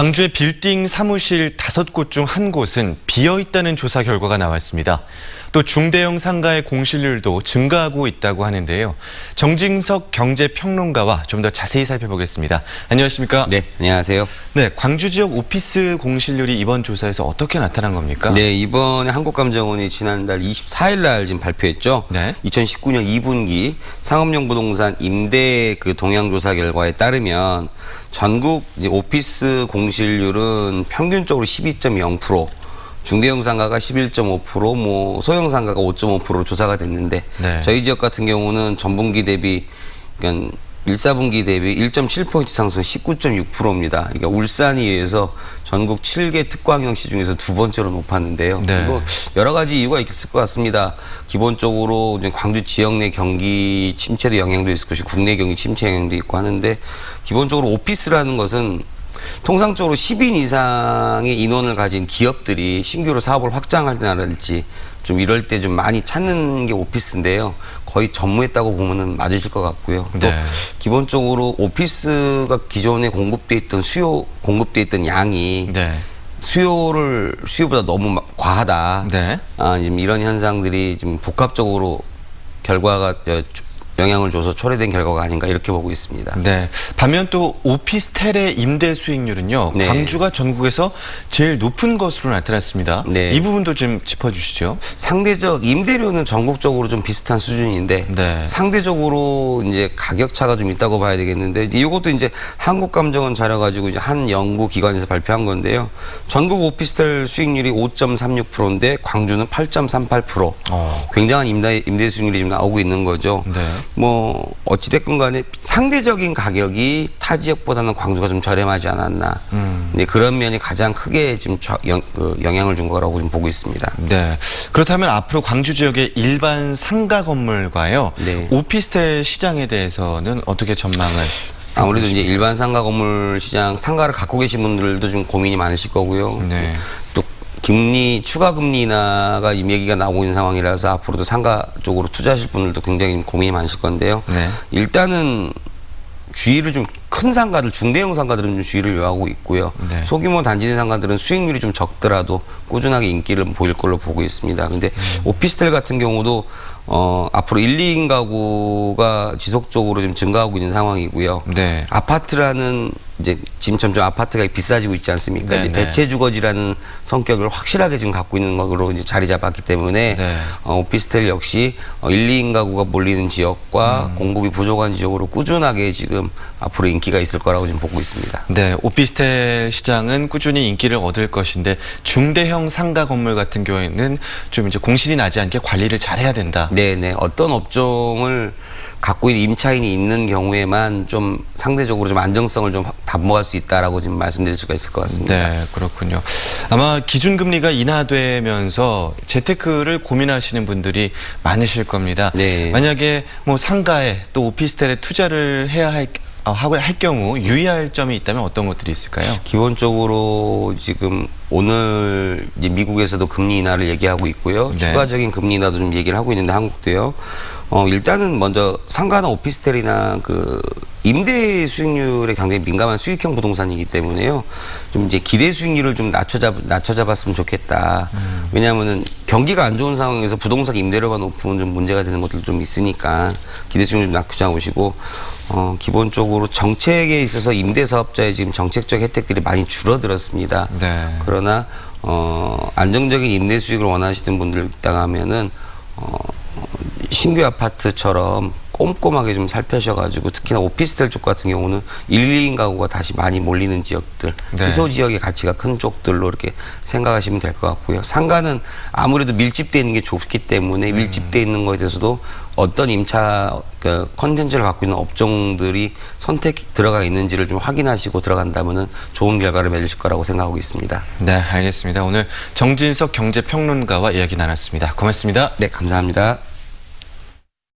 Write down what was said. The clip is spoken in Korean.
광주의 빌딩 사무실 5곳 중 1곳은 비어있다는 조사 결과가 나왔습니다. 또 중대형 상가의 공실률도 증가하고 있다고 하는데요. 정진석 경제평론가와 좀 더 자세히 살펴보겠습니다. 안녕하십니까? 네, 안녕하세요. 네, 광주 지역 오피스 공실률이 이번 조사에서 어떻게 나타난 겁니까? 네, 이번에 한국감정원이 지난달 24일 날 지금 발표했죠. 네. 2019년 2분기 상업용 부동산 임대 동향조사 결과에 따르면 전국 오피스 공실률은 평균적으로 12.0%, 중대형 상가가 11.5%, 뭐 소형 상가가 5.5%로 조사가 됐는데 네. 저희 지역 같은 경우는 전분기 대비 그러니까 1사분기 대비 1.7포인트 상승 19.6%입니다. 그러니까 울산에 의해서 전국 7개 특광형 시 중에서 두 번째로 높았는데요. 네. 뭐 여러 가지 이유가 있을 것 같습니다. 기본적으로 이제 광주 지역 내 경기 침체도 영향도 있을 것이고 국내 경기 침체 영향도 있고 하는데 기본적으로 오피스라는 것은 통상적으로 10인 이상의 인원을 가진 기업들이 신규로 사업을 확장할 때라든지 좀 이럴 때 좀 많이 찾는 게 오피스인데요. 거의 전무했다고 보면은 맞으실 것 같고요. 또 네. 기본적으로 오피스가 기존에 공급돼 있던 공급돼 있던 양이 네. 수요보다 너무 과하다. 네. 지금 이런 현상들이 좀 복합적으로 결과가 영향을 줘서 초래된 결과가 아닌가 이렇게 보고 있습니다. 네. 반면 또 오피스텔의 임대 수익률은요. 네. 광주가 전국에서 제일 높은 것으로 나타났습니다. 네. 이 부분도 좀 짚어주시죠. 상대적 임대료는 전국적으로 좀 비슷한 수준인데 네. 상대적으로 이제 가격 차가 좀 있다고 봐야 되겠는데 이것도 이제 한국감정원 자료 가지고 이제 한 연구 기관에서 발표한 건데요. 전국 오피스텔 수익률이 5.36%인데 광주는 8.38%. 굉장한 임대 수익률이 지금 나오고 있는 거죠. 네. 뭐 어찌됐건 간에 상대적인 가격이 타 지역보다는 광주가 좀 저렴하지 않았나. 네, 그런 면이 가장 크게 지금 영향을 준 거라고 지금 보고 있습니다. 네. 그렇다면 앞으로 광주 지역의 일반 상가 건물과요. 네. 오피스텔 시장에 대해서는 어떻게 전망을? 아무래도 이제 일반 상가 건물 시장 상가를 갖고 계신 분들도 좀 고민이 많으실 거고요. 네. 또 추가 금리 인하가 얘기가 나오고 있는 상황이라서 앞으로도 상가 쪽으로 투자하실 분들도 굉장히 고민이 많으실 건데요. 네. 일단은 주의를 좀 큰 상가들, 중대형 상가들은 좀 주의를 요하고 있고요. 네. 소규모 단지 내 상가들은 수익률이 좀 적더라도 꾸준하게 인기를 보일 걸로 보고 있습니다. 근데 오피스텔 같은 경우도 앞으로 1, 2인 가구가 지속적으로 좀 증가하고 있는 상황이고요. 네. 아파트라는 이제 지금 점점 아파트가 비싸지고 있지 않습니까? 네, 이제 네. 대체 주거지라는 성격을 확실하게 지금 갖고 있는 것으로 이제 자리 잡았기 때문에 네. 오피스텔 역시 1, 2인 가구가 몰리는 지역과 공급이 부족한 지역으로 꾸준하게 지금 앞으로 인기가 있을 거라고 지금 보고 있습니다. 네, 오피스텔 시장은 꾸준히 인기를 얻을 것인데 중대형 상가 건물 같은 경우에는 좀 이제 공실이 나지 않게 관리를 잘해야 된다. 네네. 어떤 업종을 갖고 있는 임차인이 있는 경우에만 좀 상대적으로 좀 안정성을 좀 담보할 수 있다라고 지금 말씀드릴 수가 있을 것 같습니다. 네, 그렇군요. 아마 기준금리가 인하되면서 재테크를 고민하시는 분들이 많으실 겁니다. 네. 만약에 뭐 상가에 또 오피스텔에 투자를 해야 할 경우 유의할 점이 있다면 어떤 것들이 있을까요? 기본적으로 지금 오늘 이제 미국에서도 금리 인하를 얘기하고 있고요. 네. 추가적인 금리 인하도 좀 얘기를 하고 있는데 한국도요. 일단은 먼저 상가나 오피스텔이나 임대 수익률에 굉장히 민감한 수익형 부동산이기 때문에요. 좀 이제 기대 수익률을 좀 낮춰잡았으면 좋겠다. 왜냐하면은 경기가 안 좋은 상황에서 부동산 임대료가 높으면 좀 문제가 되는 것들도 좀 있으니까 기대 수익률 좀 낮추자고 기본적으로 정책에 있어서 임대 사업자의 지금 정책적 혜택들이 많이 줄어들었습니다. 네. 그러나 안정적인 임대 수익을 원하시는 분들 있다면은 신규 아파트처럼 꼼꼼하게 좀 살펴셔가지고 특히나 오피스텔 쪽 같은 경우는 1, 2인 가구가 다시 많이 몰리는 지역들, 네. 희소 지역의 가치가 큰 쪽들로 이렇게 생각하시면 될 것 같고요. 상가는 아무래도 밀집되어 있는 게 좋기 때문에 밀집되어 있는 거에 대해서도 어떤 임차 컨텐츠를 갖고 있는 업종들이 선택 들어가 있는지를 좀 확인하시고 들어간다면은 좋은 결과를 맺으실 거라고 생각하고 있습니다. 네, 알겠습니다. 오늘 정진석 경제평론가와 이야기 나눴습니다. 고맙습니다. 네, 감사합니다.